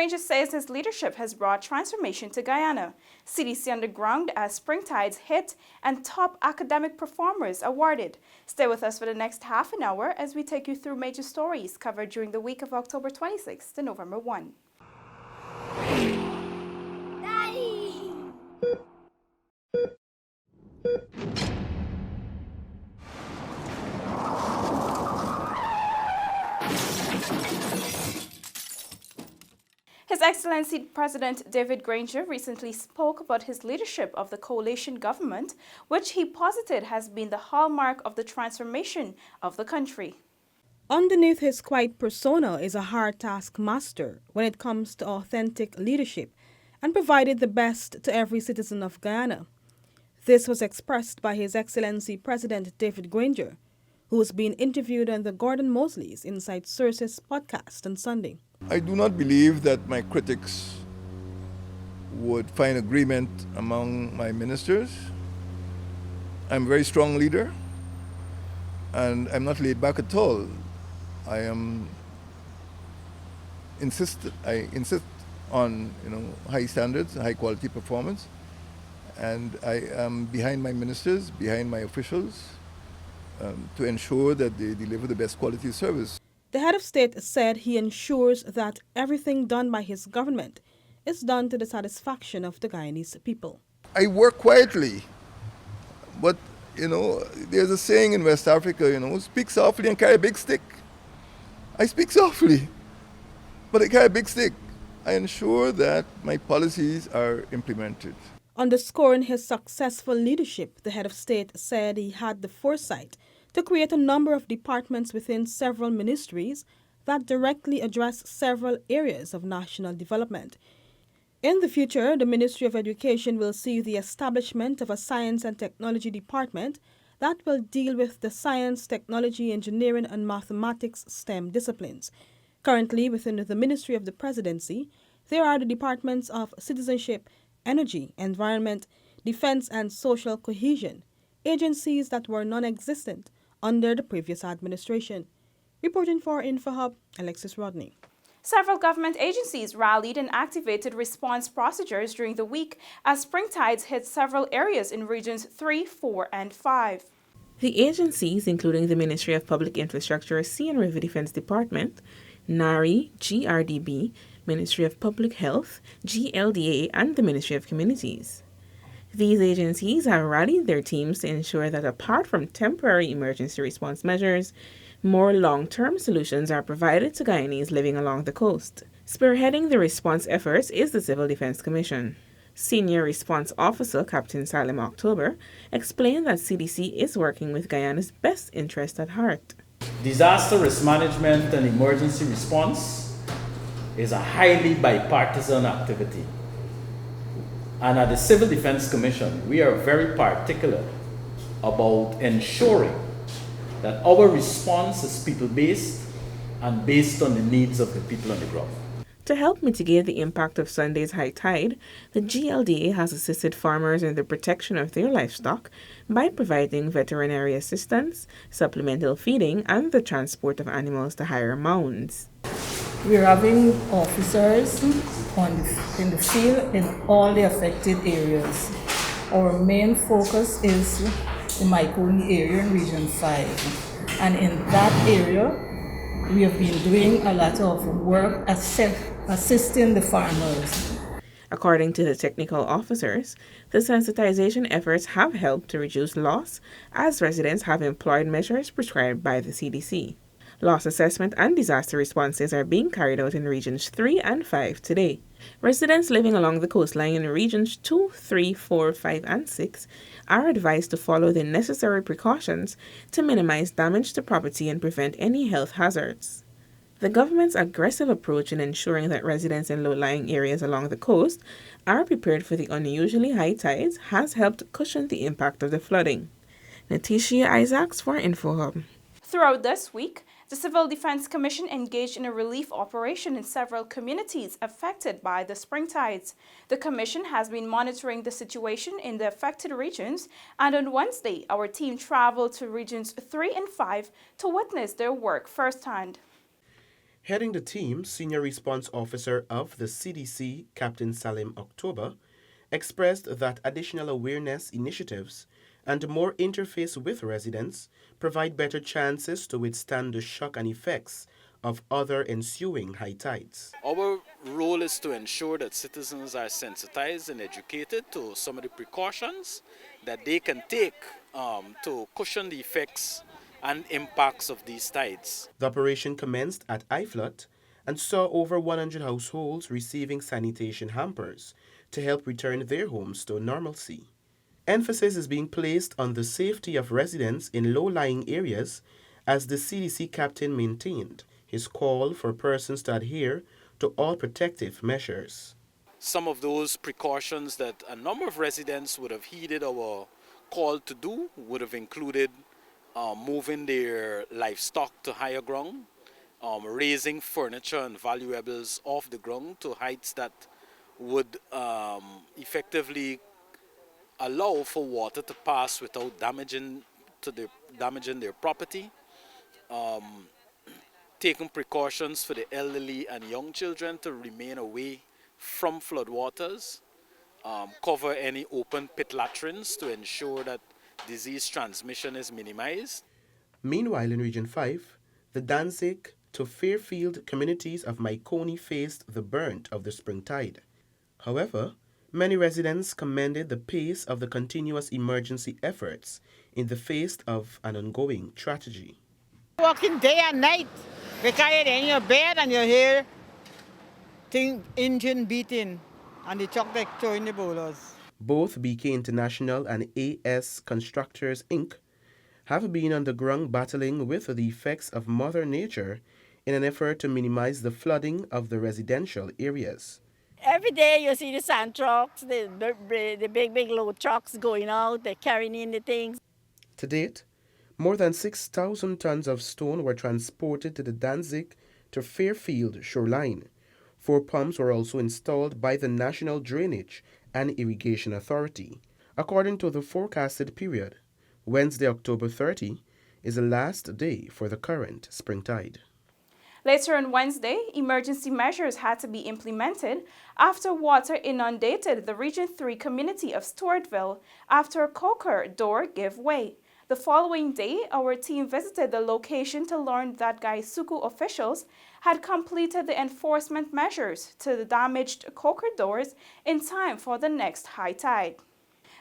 Granger says his leadership has brought transformation to Guyana. CDC on the ground as spring tides hit and top academic performers awarded. Stay with us for the next half an hour as we take you through major stories covered during the week of October 26th to November 1. Daddy! His Excellency President David Granger recently spoke about his leadership of the coalition government, which he posited has been the hallmark of the transformation of the country. Underneath his quiet persona is a hard taskmaster when it comes to authentic leadership and provided the best to every citizen of Guyana. This was expressed by His Excellency President David Granger, who was being interviewed on the Gordon Mosley's Inside Sources podcast on Sunday. I do not believe that my critics would find agreement among my ministers. I'm a very strong leader, and I'm not laid back at all. I insist on high standards, high quality performance, and I am behind my ministers, behind my officials, to ensure that they deliver the best quality service. The head of state said he ensures that everything done by his government is done to the satisfaction of the Guyanese people. I work quietly, but there's a saying in West Africa, speak softly and carry a big stick. I speak softly, but I carry a big stick. I ensure that my policies are implemented. Underscoring his successful leadership, the head of state said he had the foresight to create a number of departments within several ministries that directly address several areas of national development. In the future, the Ministry of Education will see the establishment of a Science and Technology Department that will deal with the science, technology, engineering, and mathematics STEM disciplines. Currently, within the Ministry of the Presidency, there are the departments of Citizenship, Energy, Environment, Defense, and Social Cohesion, agencies that were non-existent under the previous administration. Reporting for InfoHub, Alexis Rodney. Several government agencies rallied and activated response procedures during the week as spring tides hit several areas in regions 3, 4, and 5. The agencies, including the Ministry of Public Infrastructure Sea and River Defense Department, NARI, GRDB, Ministry of Public Health, GLDA, and the Ministry of Communities. These agencies have rallied their teams to ensure that apart from temporary emergency response measures, more long-term solutions are provided to Guyanese living along the coast. Spearheading the response efforts is the Civil Defense Commission. Senior Response Officer Captain Salim October explained that CDC is working with Guyana's best interest at heart. Disaster risk management and emergency response is a highly bipartisan activity. And at the Civil Defense Commission, we are very particular about ensuring that our response is people-based and based on the needs of the people on the ground. To help mitigate the impact of Sunday's high tide, the GLDA has assisted farmers in the protection of their livestock by providing veterinary assistance, supplemental feeding, and the transport of animals to higher mounds. We're having officers in the field in all the affected areas. Our main focus is the Maikoni area in Region 5. And in that area, we have been doing a lot of work assisting the farmers. According to the technical officers, the sensitization efforts have helped to reduce loss as residents have employed measures prescribed by the CDC. Loss assessment and disaster responses are being carried out in Regions 3 and 5 today. Residents living along the coastline in Regions 2, 3, 4, 5, and 6 are advised to follow the necessary precautions to minimize damage to property and prevent any health hazards. The government's aggressive approach in ensuring that residents in low-lying areas along the coast are prepared for the unusually high tides has helped cushion the impact of the flooding. Natisha Isaacs for InfoHub. Throughout this week, the Civil Defense Commission engaged in a relief operation in several communities affected by the spring tides. The commission has been monitoring the situation in the affected regions, and on Wednesday, our team traveled to regions 3 and 5 to witness their work firsthand. Heading the team, Senior Response Officer of the CDC, Captain Salim October, expressed that additional awareness initiatives and more interface with residents provide better chances to withstand the shock and effects of other ensuing high tides. Our role is to ensure that citizens are sensitized and educated to some of the precautions that they can take to cushion the effects and impacts of these tides. The operation commenced at Iflot and saw over 100 households receiving sanitation hampers to help return their homes to normalcy. Emphasis is being placed on the safety of residents in low-lying areas as the CDC captain maintained his call for persons to adhere to all protective measures. Some of those precautions that a number of residents would have heeded our call to do would have included moving their livestock to higher ground, raising furniture and valuables off the ground to heights that would effectively allow for water to pass without damaging their property, taking precautions for the elderly and young children to remain away from floodwaters, cover any open pit latrines to ensure that disease transmission is minimized. Meanwhile, in Region 5, the Danzig to Fairfield communities of Maikoni faced the brunt of the spring tide. However, many residents commended the pace of the continuous emergency efforts in the face of an ongoing tragedy. Walking day and night, because you're in your bed and you hear engine beating and the truck like throwing the boulders. Both BK International and AS Constructors Inc. have been on the ground battling with the effects of Mother Nature in an effort to minimize the flooding of the residential areas. Every day you see the sand trucks, the big load trucks going out, they're carrying in the things. To date, more than 6,000 tons of stone were transported to the Danzig to Fairfield shoreline. 4 pumps were also installed by the National Drainage and Irrigation Authority. According to the forecasted period, Wednesday, October 30, is the last day for the current spring tide. Later on Wednesday, emergency measures had to be implemented after water inundated the Region 3 community of Stewartville after a coker door gave way. The following day, our team visited the location to learn that Gaisuku officials had completed the enforcement measures to the damaged coker doors in time for the next high tide.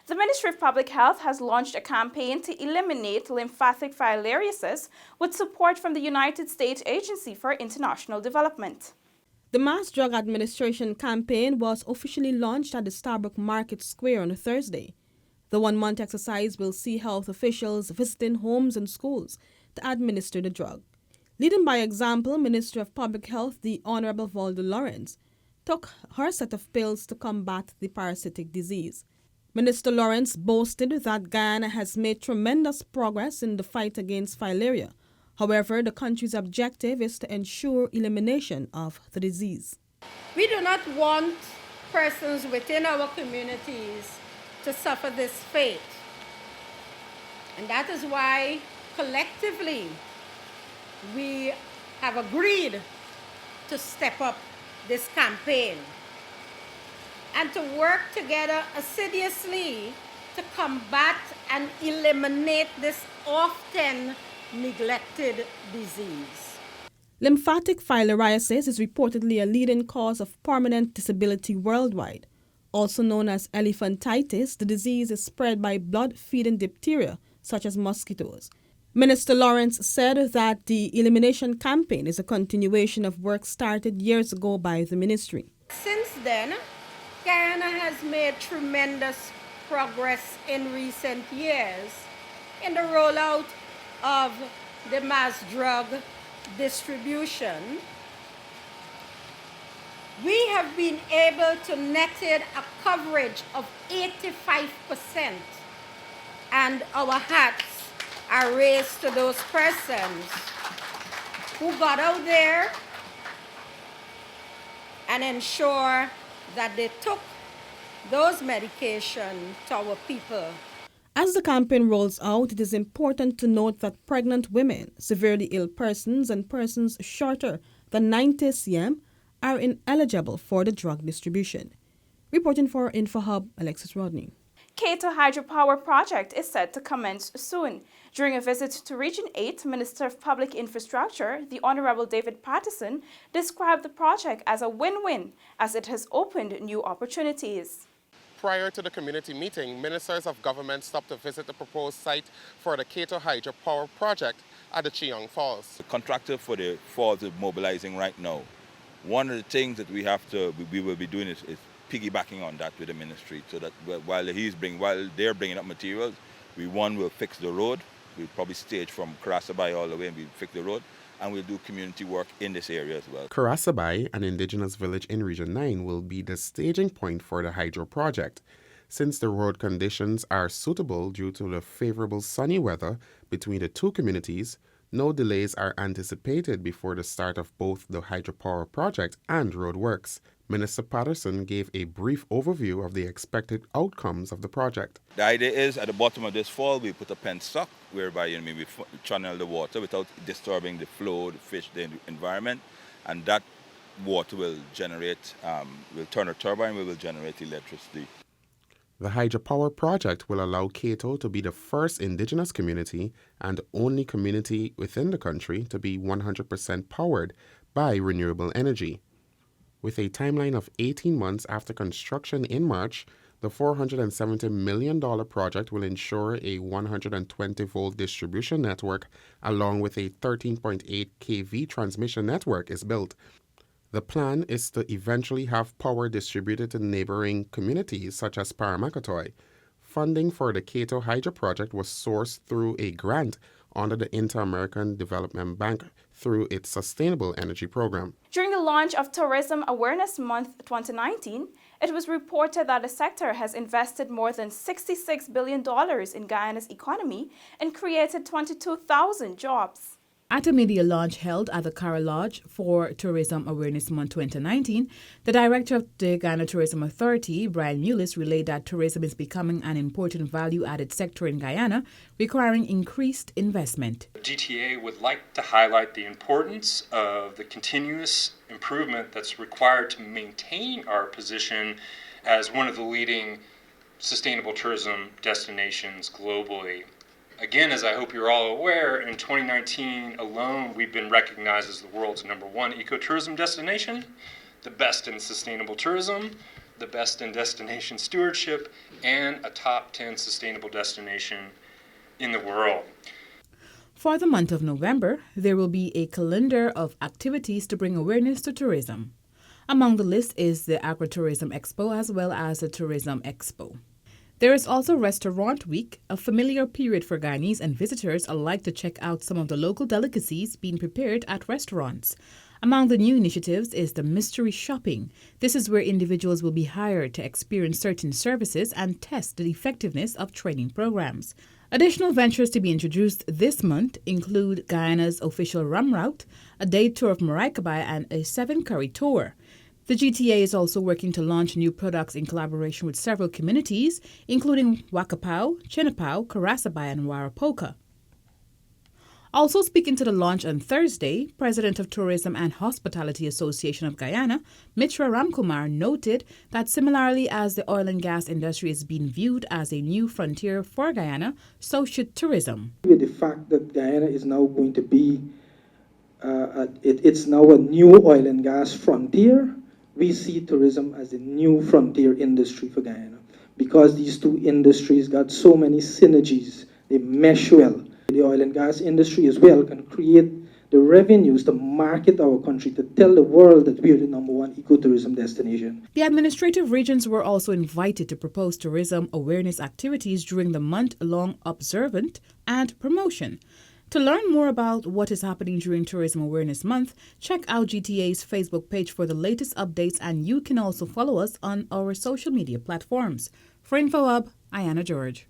The Ministry of Public Health has launched a campaign to eliminate lymphatic filariasis with support from the United States Agency for International Development. The Mass Drug Administration campaign was officially launched at the Starbrook Market Square on Thursday. The 1-month exercise will see health officials visiting homes and schools to administer the drug. Leading by example, Minister of Public Health, the Honorable Valda Lawrence, took her set of pills to combat the parasitic disease. Minister Lawrence boasted that Guyana has made tremendous progress in the fight against filaria. However, the country's objective is to ensure elimination of the disease. We do not want persons within our communities to suffer this fate. And that is why collectively we have agreed to step up this campaign and to work together assiduously to combat and eliminate this often neglected disease. Lymphatic filariasis is reportedly a leading cause of permanent disability worldwide. Also known as elephantitis, the disease is spread by blood-feeding diphtheria, such as mosquitoes. Minister Lawrence said that the elimination campaign is a continuation of work started years ago by the ministry. Since then, Guyana has made tremendous progress in recent years in the rollout of the mass drug distribution. We have been able to net a coverage of 85%, and our hats are raised to those persons who got out there and ensure that they took those medications to our people. As the campaign rolls out, it is important to note that pregnant women, severely ill persons, and persons shorter the 90 cm are ineligible for the drug distribution. Reporting for InfoHub, Alexis Rodney. Cato Hydropower project is set to commence soon. During a visit to Region 8, Minister of Public Infrastructure, the Honorable David Patterson, described the project as a win-win as it has opened new opportunities. Prior to the community meeting, ministers of government stopped to visit the proposed site for the Cato Hydropower project at the Cheong Falls. The contractor for the falls is mobilizing right now. One of the things that we will be doing is piggybacking on that with the ministry, so that while they're bringing up materials, will fix the road. We'll probably stage from Karasabai all the way and we'll fix the road, and we'll do community work in this area as well. Karasabai, an indigenous village in Region 9, will be the staging point for the hydro project. Since the road conditions are suitable due to the favorable sunny weather between the two communities, no delays are anticipated before the start of both the hydropower project and road works. Minister Patterson gave a brief overview of the expected outcomes of the project. The idea is at the bottom of this fall we put a penstock whereby we channel the water without disturbing the flow, the fish, the environment, and that water will generate, will turn a turbine, we will generate electricity. The hydropower project will allow Cato to be the first indigenous community and only community within the country to be 100% powered by renewable energy. With a timeline of 18 months after construction in March, the $470 million project will ensure a 120-volt distribution network along with a 13.8 kV transmission network is built. The plan is to eventually have power distributed to neighboring communities such as Paramakatoy. Funding for the Cato Hydro project was sourced through a grant under the Inter-American Development Bank through its Sustainable Energy Program. During the launch of Tourism Awareness Month 2019, it was reported that the sector has invested more than $66 billion in Guyana's economy and created 22,000 jobs. At a media launch held at the Cara Lodge for Tourism Awareness Month 2019, the director of the Guyana Tourism Authority, Brian Mullis, relayed that tourism is becoming an important value-added sector in Guyana, requiring increased investment. GTA would like to highlight the importance of the continuous improvement that's required to maintain our position as one of the leading sustainable tourism destinations globally. Again, as I hope you're all aware, in 2019 alone, we've been recognized as the world's #1 ecotourism destination, the best in sustainable tourism, the best in destination stewardship, and a top 10 sustainable destination in the world. For the month of November, there will be a calendar of activities to bring awareness to tourism. Among the list is the Agritourism Expo as well as the Tourism Expo. There is also Restaurant Week, a familiar period for Guyanese and visitors alike to check out some of the local delicacies being prepared at restaurants. Among the new initiatives is the mystery shopping. This is where individuals will be hired to experience certain services and test the effectiveness of training programs. Additional ventures to be introduced this month include Guyana's official rum route, a day tour of Maracaibo, and a 7-curry tour. The GTA is also working to launch new products in collaboration with several communities, including Wakapau, Chinapau, Karasabai, and Warapoka. Also speaking to the launch on Thursday, President of Tourism and Hospitality Association of Guyana, Mitra Ramkumar, noted that similarly as the oil and gas industry is being viewed as a new frontier for Guyana, so should tourism. With the fact that Guyana is now going to be, it's now a new oil and gas frontier, we see tourism as a new frontier industry for Guyana because these two industries got so many synergies. They mesh well. The oil and gas industry as well can create the revenues to market our country, to tell the world that we are the #1 ecotourism destination. The administrative regions were also invited to propose tourism awareness activities during the month-long observance and promotion. To learn more about what is happening during Tourism Awareness Month, check out GTA's Facebook page for the latest updates, and you can also follow us on our social media platforms. For InfoHub, Ayana George.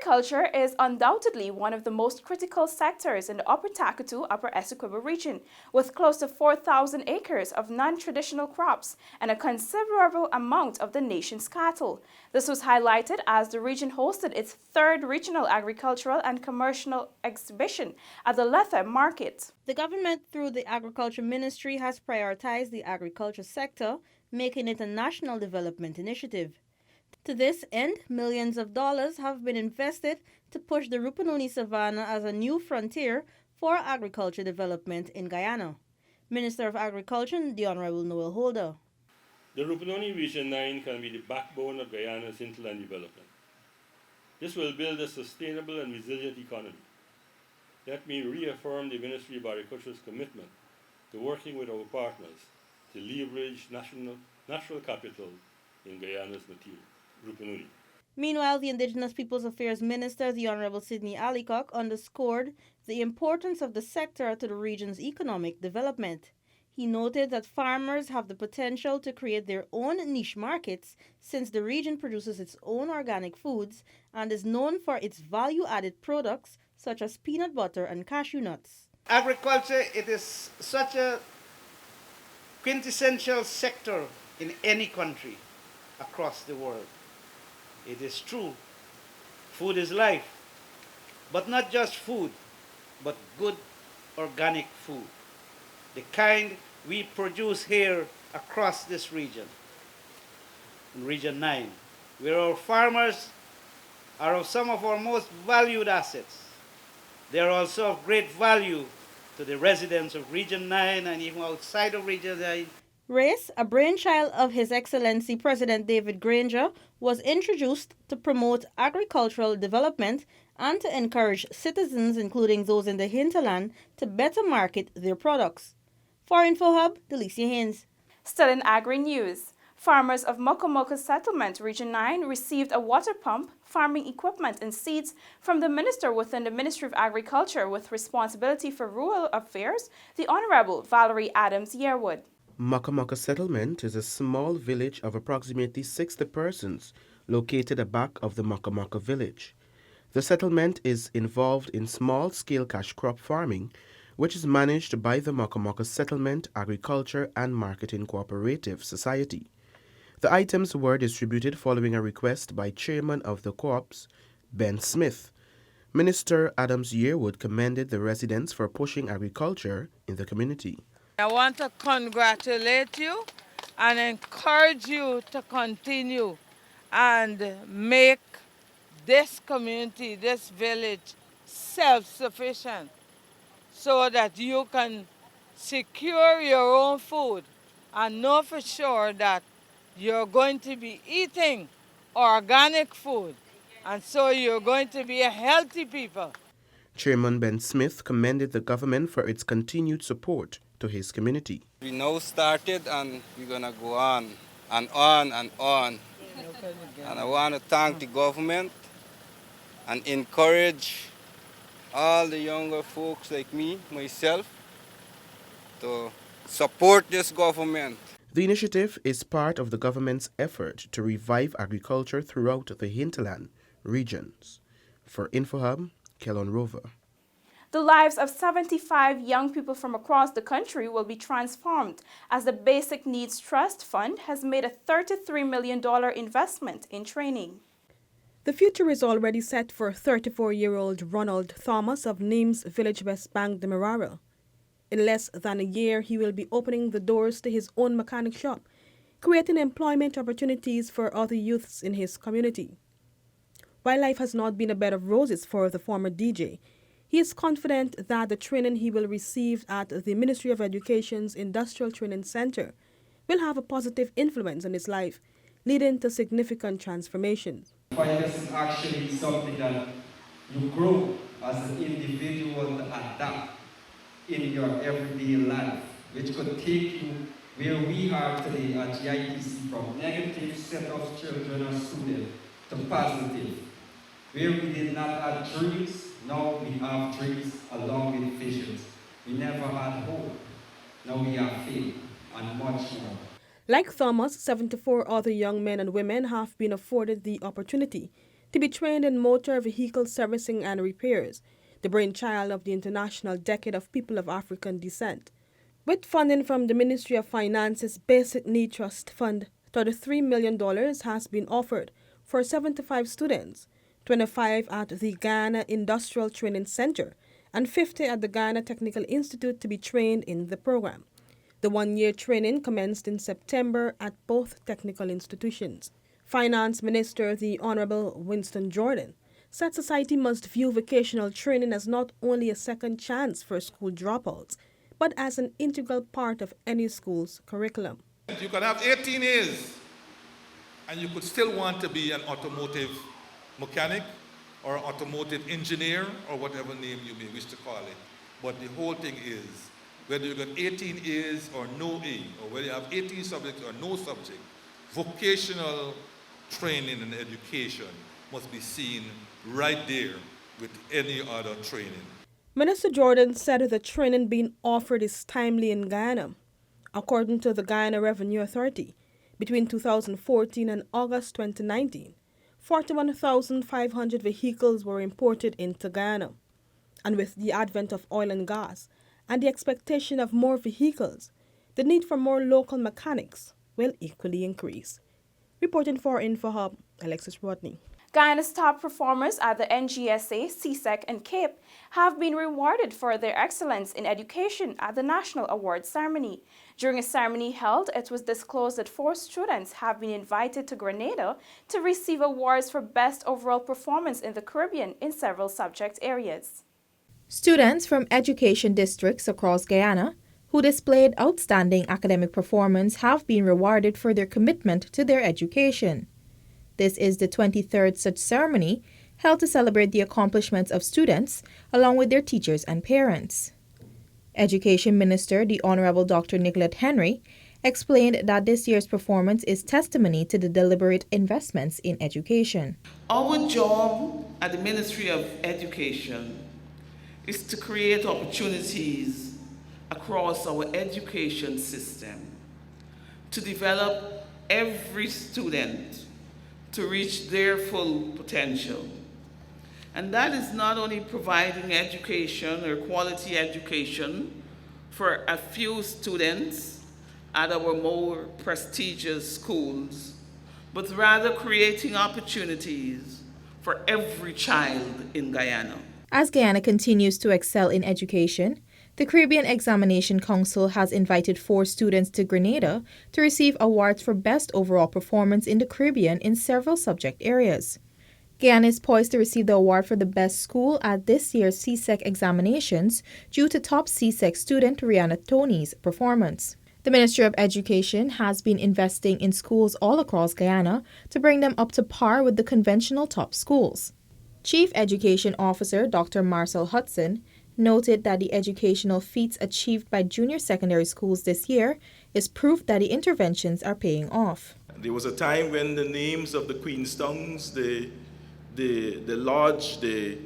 Agriculture is undoubtedly one of the most critical sectors in the Upper Takatu, Upper Essequibo region, with close to 4,000 acres of non-traditional crops and a considerable amount of the nation's cattle. This was highlighted as the region hosted its third regional agricultural and commercial exhibition at the Lethe Market. The government, through the Agriculture Ministry, has prioritized the agriculture sector, making it a national development initiative. To this end, millions of dollars have been invested to push the Rupununi Savannah as a new frontier for agriculture development in Guyana. Minister of Agriculture, the Honorable Noel Holder. The Rupununi Region 9 can be the backbone of Guyana's hinterland development. This will build a sustainable and resilient economy. Let me reaffirm the Ministry of Agriculture's commitment to working with our partners to leverage natural capital in Guyana's material. Rupununi. Meanwhile, the Indigenous Peoples Affairs Minister, the Honorable Sidney Alicock, underscored the importance of the sector to the region's economic development. He noted that farmers have the potential to create their own niche markets since the region produces its own organic foods and is known for its value-added products such as peanut butter and cashew nuts. Agriculture, it is such a quintessential sector in any country across the world. It is true, food is life, but not just food, but good organic food, the kind we produce here across this region, in Region 9, where our farmers are of some of our most valued assets. They are also of great value to the residents of Region 9 and even outside of Region 9. RACE, a brainchild of His Excellency President David Granger, was introduced to promote agricultural development and to encourage citizens, including those in the hinterland, to better market their products. For InfoHub, Delicia Haynes. Still in agri-news, farmers of Mokomoka Settlement, Region 9, received a water pump, farming equipment and seeds from the minister within the Ministry of Agriculture with responsibility for rural affairs, the Honorable Valerie Adams Yearwood. Mokomoka Settlement is a small village of approximately 60 persons located aback of the Mokomoka village. The settlement is involved in small-scale cash crop farming, which is managed by the Mokomoka Settlement Agriculture and Marketing Cooperative Society. The items were distributed following a request by Chairman of the Co-ops, Ben Smith. Minister Adams Yearwood commended the residents for pushing agriculture in the community. I want to congratulate you and encourage you to continue and make this community, this village, self-sufficient so that you can secure your own food and know for sure that you're going to be eating organic food, and so you're going to be a healthy people. Chairman Ben Smith commended the government for its continued support to his community. We now started and we're going to go on and on and on. And I want to thank the government and encourage all the younger folks like me, myself, to support this government. The initiative is part of the government's effort to revive agriculture throughout the hinterland regions. For InfoHub, Kellon Rover. The lives of 75 young people from across the country will be transformed as the Basic Needs Trust Fund has made a $33 million investment in training. The future is already set for 34-year-old Ronald Thomas of Nimes Village West Bank de Merara. In less than a year, he will be opening the doors to his own mechanic shop, creating employment opportunities for other youths in his community. While life has not been a bed of roses for the former DJ, he is confident that the training he will receive at the Ministry of Education's Industrial Training Center will have a positive influence on his life, leading to significant transformations. Finance is actually something that you grow as an individual to adapt in your everyday life, which could take you where we are today at GITC, from negative set of children or students to positive. Where we did not have dreams, now we have dreams along with visions. We never had hope, now we have faith and much more. Like Thomas, 74 other young men and women have been afforded the opportunity to be trained in motor vehicle servicing and repairs, the brainchild of the International Decade of People of African Descent. With funding from the Ministry of Finance's Basic Need Trust Fund, $33 million has been offered for 75 students, 25 at the Guyana Industrial Training Center and 50 at the Guyana Technical Institute to be trained in the program. The one-year training commenced in September at both technical institutions. Finance Minister the Honorable Winston Jordan said society must view vocational training as not only a second chance for school dropouts, but as an integral part of any school's curriculum. You could have 18 years and you could still want to be an automotive mechanic or automotive engineer or whatever name you may wish to call it. But the whole thing is, whether you got 18 A's or no A, or whether you have 18 subjects or no subject, vocational training and education must be seen right there with any other training. Minister Jordan said the training being offered is timely in Guyana. According to the Guyana Revenue Authority, between 2014 and August 2019, 41,500 vehicles were imported into Guyana. And with the advent of oil and gas and the expectation of more vehicles, the need for more local mechanics will equally increase. Reporting for InfoHub, Alexis Rodney. Guyana's top performers at the NGSA, CSEC, and CAPE have been rewarded for their excellence in education at the National Awards ceremony. During a ceremony held, it was disclosed that 4 students have been invited to Grenada to receive awards for best overall performance in the Caribbean in several subject areas. Students from education districts across Guyana who displayed outstanding academic performance have been rewarded for their commitment to their education. This is the 23rd such ceremony held to celebrate the accomplishments of students along with their teachers and parents. Education Minister, the Honorable Dr. Nicolette Henry, explained that this year's performance is testimony to the deliberate investments in education. Our job at the Ministry of Education is to create opportunities across our education system to develop every student to reach their full potential. And that is not only providing education or quality education for a few students at our more prestigious schools, but rather creating opportunities for every child in Guyana. As Guyana continues to excel in education, the Caribbean Examination Council has invited 4 students to Grenada to receive awards for best overall performance in the Caribbean in several subject areas. Guyana is poised to receive the award for the best school at this year's CSEC examinations due to top CSEC student Rihanna Tony's performance. The Ministry of Education has been investing in schools all across Guyana to bring them up to par with the conventional top schools. Chief Education Officer Dr. Marcel Hudson noted that the educational feats achieved by junior secondary schools this year is proof that the interventions are paying off. There was a time when the names of the Queenstowns, the Lodge, the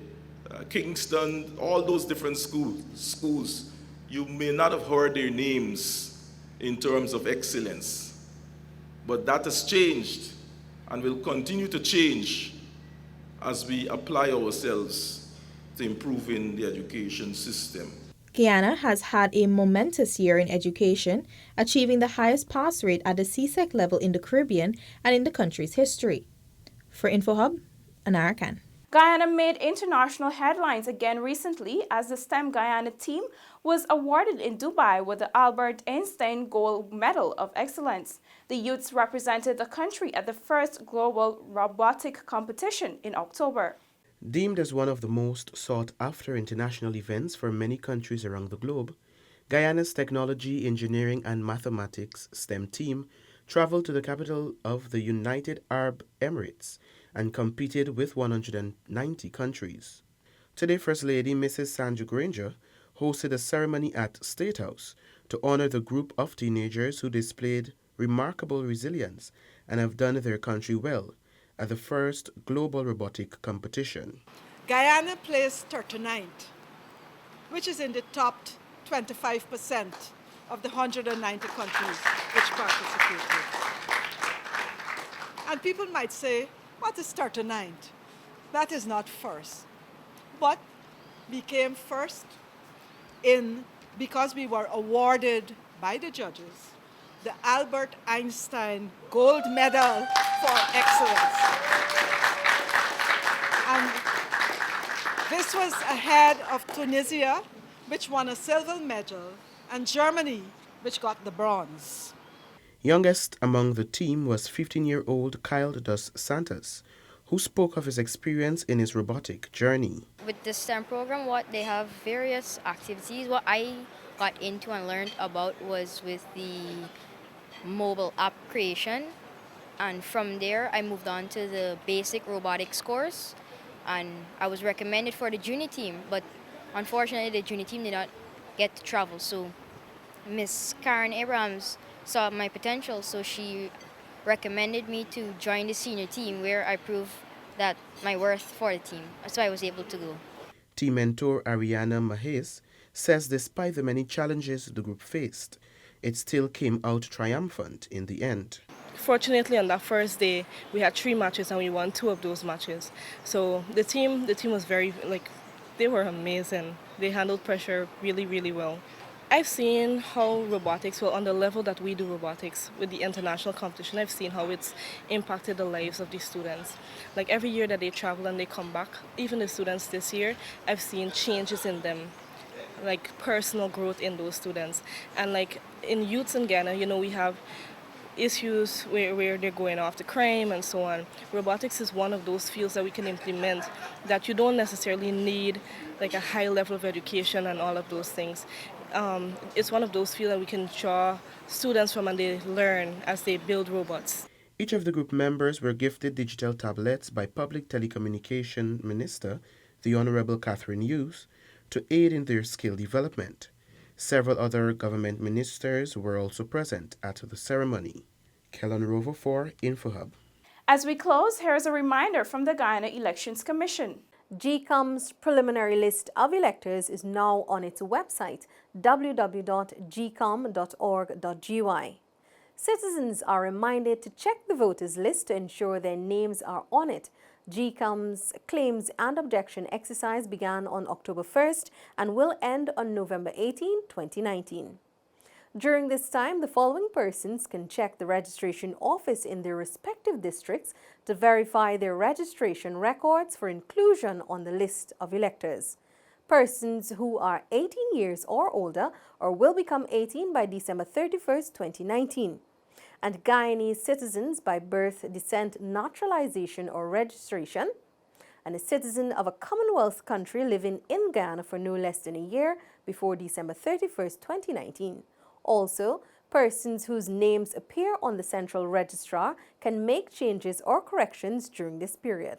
Kingston, all those different schools, you may not have heard their names in terms of excellence. But that has changed and will continue to change as we apply ourselves to improving the education system. Guyana has had a momentous year in education, achieving the highest pass rate at the CSEC level in the Caribbean and in the country's history. For InfoHub, Anara Khan. Guyana made international headlines again recently as the STEM Guyana team was awarded in Dubai with the Albert Einstein Gold Medal of Excellence. The youths represented the country at the first global robotic competition in October. Deemed as one of the most sought-after international events for many countries around the globe, Guyana's Technology, Engineering and Mathematics STEM team traveled to the capital of the United Arab Emirates and competed with 190 countries. Today, First Lady Mrs. Sandra Granger hosted a ceremony at State House to honor the group of teenagers who displayed remarkable resilience and have done their country well at the first global robotic competition. Guyana placed 39th, which is in the top 25% of the 190 countries which participated. And people might say, what is 39th? that is not first, but became first because we were awarded by the judges the Albert Einstein Gold Medal for Excellence. And this was ahead of Tunisia, which won a silver medal, and Germany, which got the bronze. Youngest among the team was 15-year-old Kyle dos Santos, who spoke of his experience in his robotic journey. With the STEM program, they have various activities. What I got into and learned about was with the mobile app creation. And from there, I moved on to the basic robotics course. And I was recommended for the junior team, but unfortunately, the junior team did not get to travel. So Miss Karen Abrams saw my potential, so she recommended me to join the senior team, where I proved that my worth for the team. So I was able to go. Team mentor Ariana Mahes says despite the many challenges the group faced, it still came out triumphant in the end. Fortunately, on that first day, we had 3 matches and we won 2 of those matches. So the team was very, they were amazing. They handled pressure really, really well. I've seen how robotics, on the level that we do robotics with the international competition, I've seen how it's impacted the lives of the students. Like every year that they travel and they come back, even the students this year, I've seen changes in them, like personal growth in those students. And like in youths in Ghana, we have issues where they're going after crime and so on. Robotics is one of those fields that we can implement that you don't necessarily need like a high level of education and all of those things. It's one of those fields that we can draw students from and they learn as they build robots. Each of the group members were gifted digital tablets by Public Telecommunication Minister, the Honorable Catherine Hughes, to aid in their skill development. Several other government ministers were also present at the ceremony. Kellen Rover for InfoHub. As we close, here's a reminder from the Guyana Elections Commission. GCOM's preliminary list of electors is now on its website, www.gcom.org.gy. Citizens are reminded to check the voters list to ensure their names are on it. GCOM's claims and objection exercise began on October 1st and will end on November 18, 2019. During this time, the following persons can check the registration office in their respective districts to verify their registration records for inclusion on the list of electors. Persons who are 18 years or older or will become 18 by December 31st, 2019. And Guyanese citizens by birth, descent, naturalization or registration, and a citizen of a Commonwealth country living in Guyana for no less than a year before December 31st, 2019. Also, persons whose names appear on the Central Registrar can make changes or corrections during this period.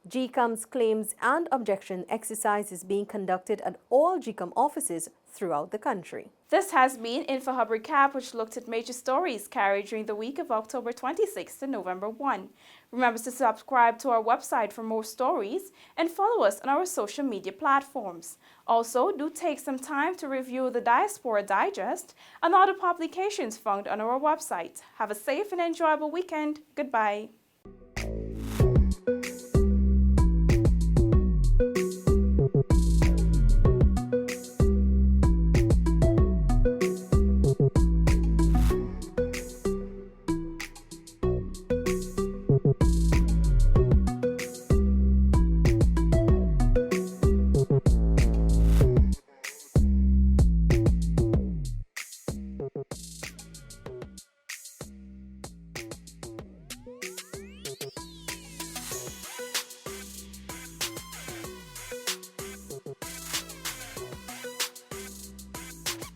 GCOM's claims and objection exercise is being conducted at all GCOM offices throughout the country. This has been InfoHub Recap, which looked at major stories carried during the week of October 26th to November 1. Remember to subscribe to our website for more stories and follow us on our social media platforms. Also, do take some time to review the Diaspora Digest and other publications found on our website. Have a safe and enjoyable weekend. Goodbye.